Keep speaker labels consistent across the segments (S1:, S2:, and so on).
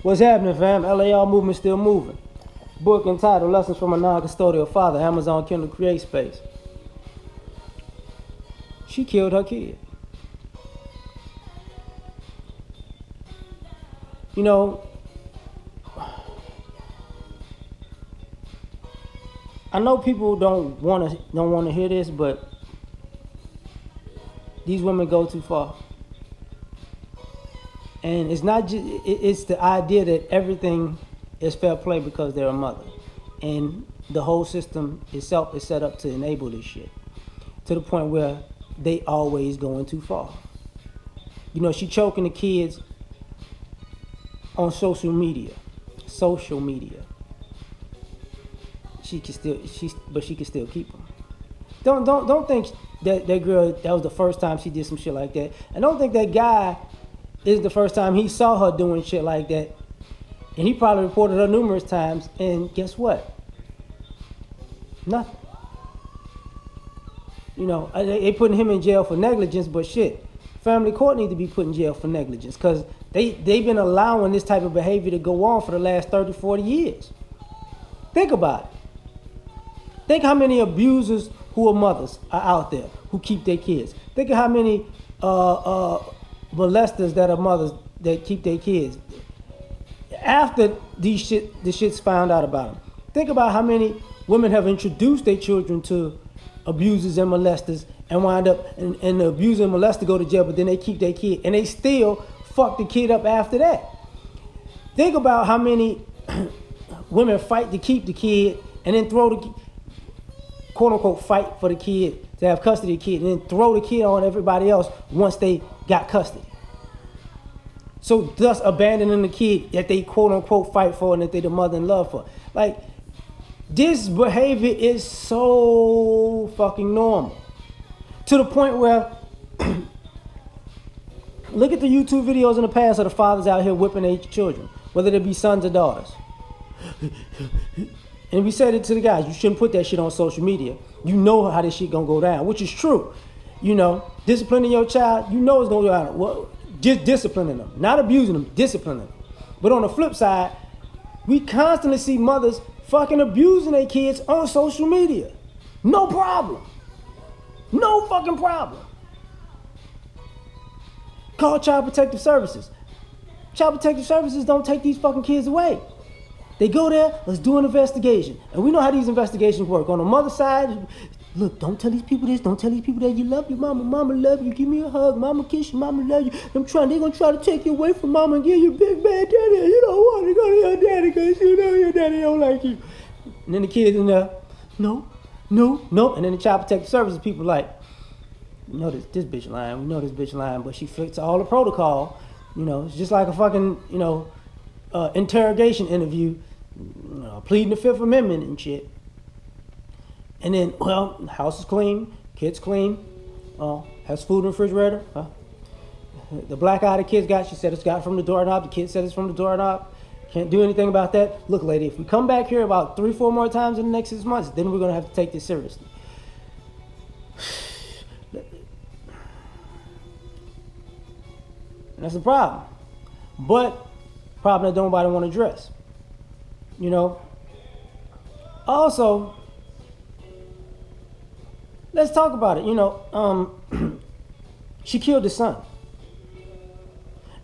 S1: What's happening, fam? L.A.R movement still moving. Book entitled Lessons from a Non-Custodial Father, Amazon Kindle Create Space. She killed her kid. You know, I know people don't want to hear this, but these women go too far. And it's not just, it's the idea that everything is fair play because they're a mother. And the whole system itself is set up to enable this shit. To the point where they always going too far. You know, she choking the kids on social media. She can still keep them. Don't think that girl, that was the first time she did some shit like that. And don't think that guy is the first time he saw her doing shit like that. And he probably reported her numerous times, and guess what? Nothing. You know, they putting him in jail for negligence, but shit, family court need to be put in jail for negligence because they've been allowing this type of behavior to go on for the last 30, 40 years. Think about it. Think how many abusers who are mothers are out there who keep their kids. Think of how many molesters that are mothers that keep their kids. After the shit's found out about them. Think about how many women have introduced their children to abusers and molesters and wind up and the abuser and molester go to jail, but then they keep their kid and they still fuck the kid up after that. Think about how many women fight to keep the kid and then throw the quote unquote fight for the kid to have custody of the kid and then throw the kid on everybody else once they got custody. So thus abandoning the kid that they quote unquote fight for and that they the mother in love for. Like, this behavior is so fucking normal. To the point where, look at the YouTube videos in the past of the fathers out here whipping their children, whether they be sons or daughters. And we said it to the guys, you shouldn't put that shit on social media. You know how this shit gonna go down, which is true. You know, disciplining your child, you know it's gonna go down. Well, just disciplining them, not abusing them, disciplining them. But on the flip side, we constantly see mothers fucking abusing their kids on social media. No problem. No fucking problem. Call Child Protective Services. Child Protective Services don't take these fucking kids away. They go there, let's do an investigation. And we know how these investigations work. On the mother side, look, don't tell these people this, don't tell these people that you love your mama. Mama love you, give me a hug, mama kiss you, mama love you. They're gonna try to take you away from mama and give you a big bad daddy. You don't want to go to your daddy because you know your daddy don't like you. And then the kids in there, no. And then the Child Protective Services people like, we know this bitch lying, but she fits all the protocol. You know, it's just like a fucking, interrogation interview, pleading the Fifth Amendment and shit. And then, well, the house is clean, kids clean, has food in the refrigerator. The black eye the kids got, she said it's got from the doorknob. The kid said it's from the doorknob. Can't do anything about that. Look, lady, if we come back here about 3-4 more times in the next 6 months, then we're going to have to take this seriously. And that's a problem. But problem that nobody want to address. You know. Also, let's talk about it. You know, she killed his son.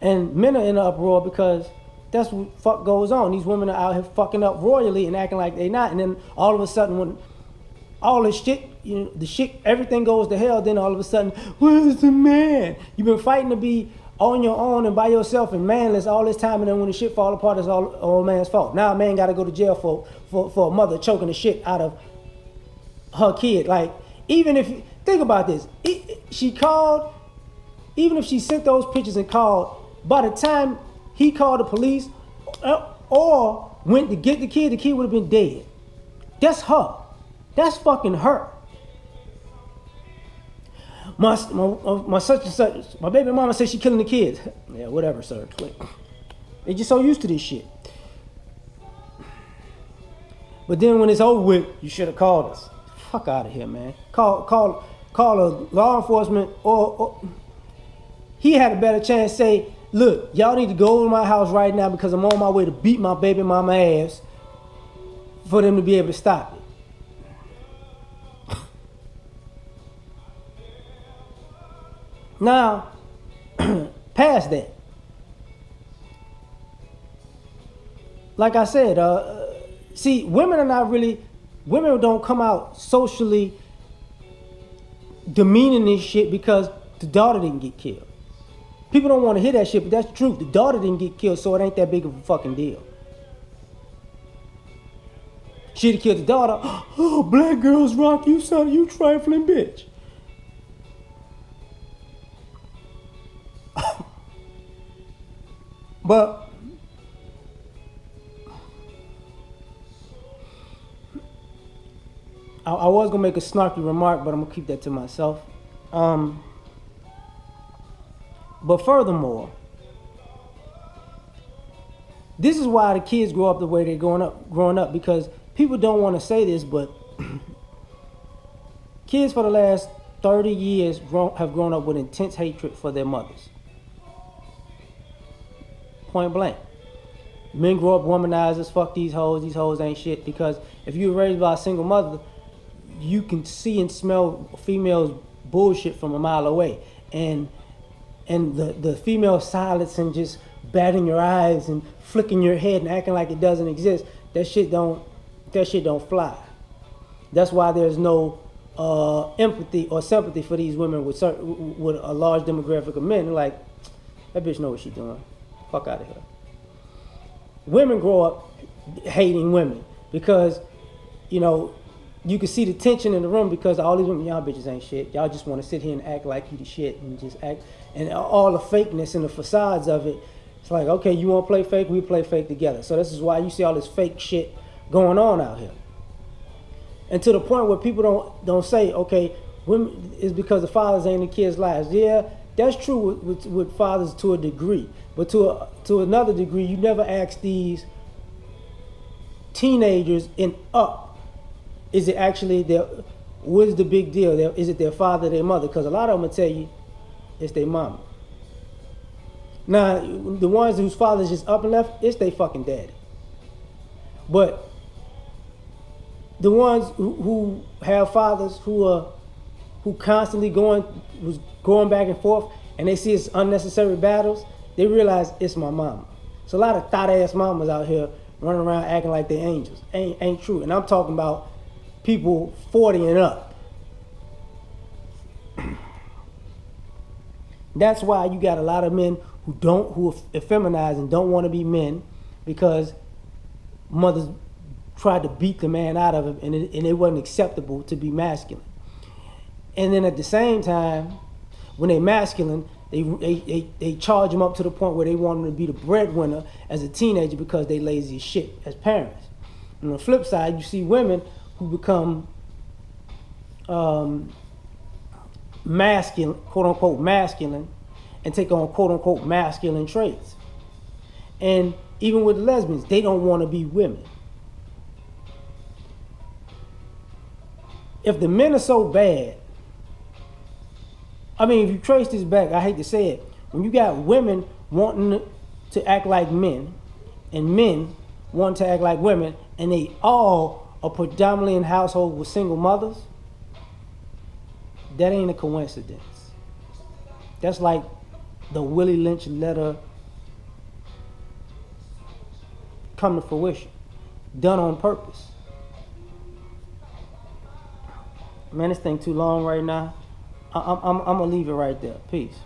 S1: And men are in an uproar because that's what fuck goes on. These women are out here fucking up royally and acting like they not. And then all of a sudden when all this shit, everything goes to hell, then all of a sudden, where's the man? You've been fighting to be on your own and by yourself and manless all this time, and then when the shit fall apart, it's all man's fault. Now a man got to go to jail for a mother choking the shit out of her kid. Like, even if, think about this, she called, even if she sent those pictures and called, by the time he called the police or went to get the kid would have been dead. That's her. That's fucking her. My such and such, my baby mama said she killing the kids. Yeah, whatever, sir. They just so used to this shit. But then when it's over with, you should have called us. Fuck out of here, man. Call a law enforcement or he had a better chance say, look, y'all need to go to my house right now because I'm on my way to beat my baby mama ass for them to be able to stop it. Now, past that, like I said, see, women don't come out socially demeaning this shit because the daughter didn't get killed. People don't want to hear that shit, but that's the truth. The daughter didn't get killed, so it ain't that big of a fucking deal. She'd have killed the daughter. Oh, black girls rock you, son, you trifling bitch. But I was gonna make a snarky remark, but I'm gonna keep that to myself. But furthermore, this is why the kids grow up the way they're growing up, because people don't want to say this, but kids for the last 30 years have grown up with intense hatred for their mothers. Point blank. Men grow up womanized as fuck these hoes ain't shit, because if you were raised by a single mother, you can see and smell females bullshit from a mile away. And the female silence and just batting your eyes and flicking your head and acting like it doesn't exist, that shit don't fly. That's why there's no empathy or sympathy for these women with a large demographic of men. They're like, that bitch know what she doing. Fuck out of here. Women grow up hating women because, you know, you can see the tension in the room because all these women, y'all bitches ain't shit. Y'all just want to sit here and act like you the shit and just act, and all the fakeness and the facades of it. It's like, okay, you want to play fake? We play fake together. So this is why you see all this fake shit going on out here. And to the point where people don't say, okay, women is because the fathers ain't in the kids' lives. Yeah, that's true with fathers to a degree, but to another degree, you never ask these teenagers and up. Is it actually what is the big deal? Is it their father or their mother? Because a lot of them will tell you it's their mama. Now, the ones whose father's just up and left, it's their fucking daddy. But the ones who have fathers who constantly going back and forth, and they see it's unnecessary battles, they realize it's my mama. So a lot of thought-ass mamas out here running around acting like they angels. Ain't true. And I'm talking about people 40 and up. That's why you got a lot of men who are effeminized and don't want to be men, because mothers tried to beat the man out of him, and it wasn't acceptable to be masculine. And then at the same time, when they're masculine, they charge them up to the point where they want them to be the breadwinner as a teenager because they lazy as shit as parents. And on the flip side, you see women who become masculine, quote unquote masculine, and take on quote unquote masculine traits. And even with the lesbians, they don't want to be women. If the men are so bad, I mean, if you trace this back, I hate to say it, when you got women wanting to act like men and men wanting to act like women, and they all are predominantly in households with single mothers, that ain't a coincidence. That's like the Willie Lynch letter come to fruition, done on purpose. Man, this thing too long right now. I'm gonna leave it right there. Peace.